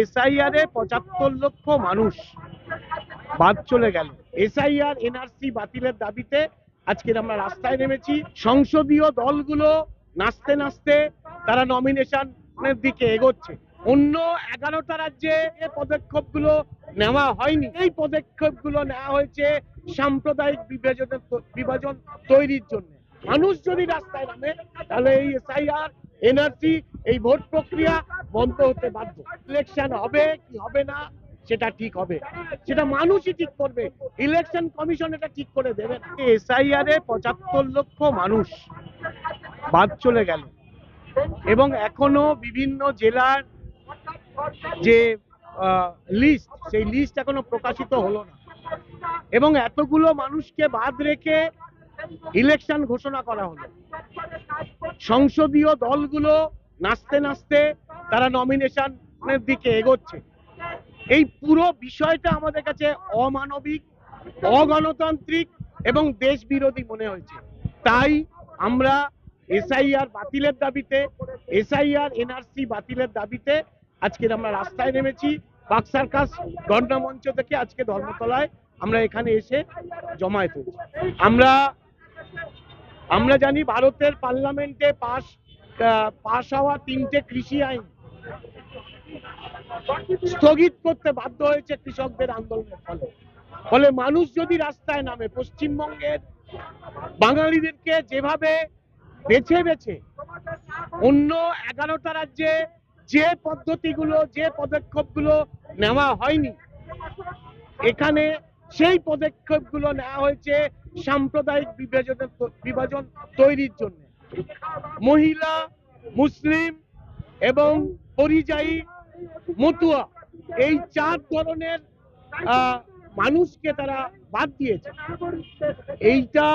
SIR এ ৭৫ লক্ষ মানুষ বাদ চলে গেল। এসআইআর এনআরসি বাতিলের দাবিতে আজকের আমরা রাস্তায় নেমেছি। সংসদীয় দলগুলো নাচতে নাচতে তারা নমিনেশনের দিকে এগোচ্ছে। অন্য 11টা রাজ্যে এই পদক্ষেপগুলো নেওয়া হয়নি। এই পদক্ষেপগুলো নেওয়া হয়েছে সাম্প্রদায়িক বিভাজন তৈরির জন্য। মানুষ যদি রাস্তায় নামে তাহলে এই এসআইআর এনআরসি এই ভোট প্রক্রিয়া বন্ধ হতে বাধ্য। ইলেকশন হবে কি হবে না সেটা ঠিক হবে, সেটা মানুষই ঠিক করবে। ইলেকশন কমিশন এটা ঠিক করে দেবে না। এসআইআর এ ৭৫ লক্ষ মানুষ বাদ চলে গেল এবং এখনো বিভিন্ন জেলার যে লিস্ট, সেই লিস্ট এখনো প্রকাশিত হলো না এবং এতগুলো মানুষকে বাদ রেখে ইলেকশন ঘোষণা করা হলো। সংসদীয় দলগুলো নাচতে নাচতে তারা নমিনেশনের দিকে এগোচ্ছে। এই পুরো বিষয়টা আমাদের কাছে অমানবিক, অগণতান্ত্রিক এবং দেশ বিরোধী মনে হয়েছে। তাই আমরা এসআইআর বাতিলের দাবিতে, এসআইআর এনআরসি বাতিলের দাবিতে আজকের আমরা রাস্তায় নেমেছি। বাক সার্কাস গণমঞ্চ থেকে আজকে ধর্মতলায় আমরা এখানে এসে জমায়েত হয়েছি। আমরা জানি ভারতের পার্লামেন্টে পাশ হওয়া 3টে কৃষি আইন স্থগিত করতে বাধ্য হয়েছে কৃষকদের আন্দোলনের ফলে মানুষ যদি রাস্তায় নামে, পশ্চিমবঙ্গের বাঙালিদেরকে যেভাবে বেছে বেছে অন্য 11টা রাজ্যে যে পদ্ধতিগুলো, যে পদক্ষেপগুলো নেওয়া হয়নি, এখানে সেই পদক্ষেপগুলো নেওয়া হয়েছে সাম্প্রদায়িক বিভাজন তৈরির জন্য। মহিলা, মুসলিম এবং পরিযায়ী, মতুয়া, এই 4 ধরনের মানুষকে তারা বাদ দিয়েছে। এইটা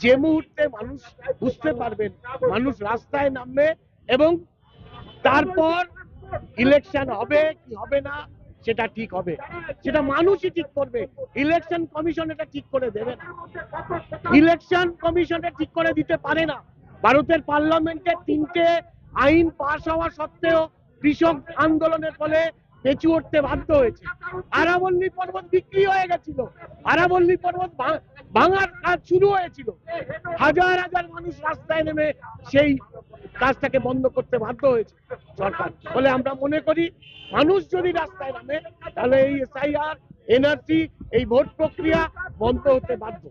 যে মুহূর্তে মানুষ বুঝতে পারবেন, মানুষ রাস্তায় নামবে এবং তারপর ইলেকশন হবে কি হবে না সেটা ঠিক হবে, সেটা মানুষই ঠিক করবে। ইলেকশন কমিশন এটা ঠিক করে দেবে না। ইলেকশন কমিশন এটা ঠিক করে দিতে পারে না। ভারতের পার্লামেন্টে 3টে আইন পাশ হওয়া সত্ত্বেও কৃষক আন্দোলনের ফলে পেছু উঠতে বাধ্য হয়েছে। আরাবল্লী পর্বত বিক্রি হয়ে গেছিল, আরাবল্লী পর্বত ভাঙার কাজ শুরু হয়েছিল। হাজার হাজার মানুষ রাস্তায় নেমে সেই কাজটাকে বন্ধ করতে বাধ্য হয়েছে সরকার। ফলে আমরা মনে করি মানুষ যদি রাস্তায় নামে তাহলে এই এসআইআর এনআরসি এই ভোট প্রক্রিয়া বন্ধ হতে বাধ্য।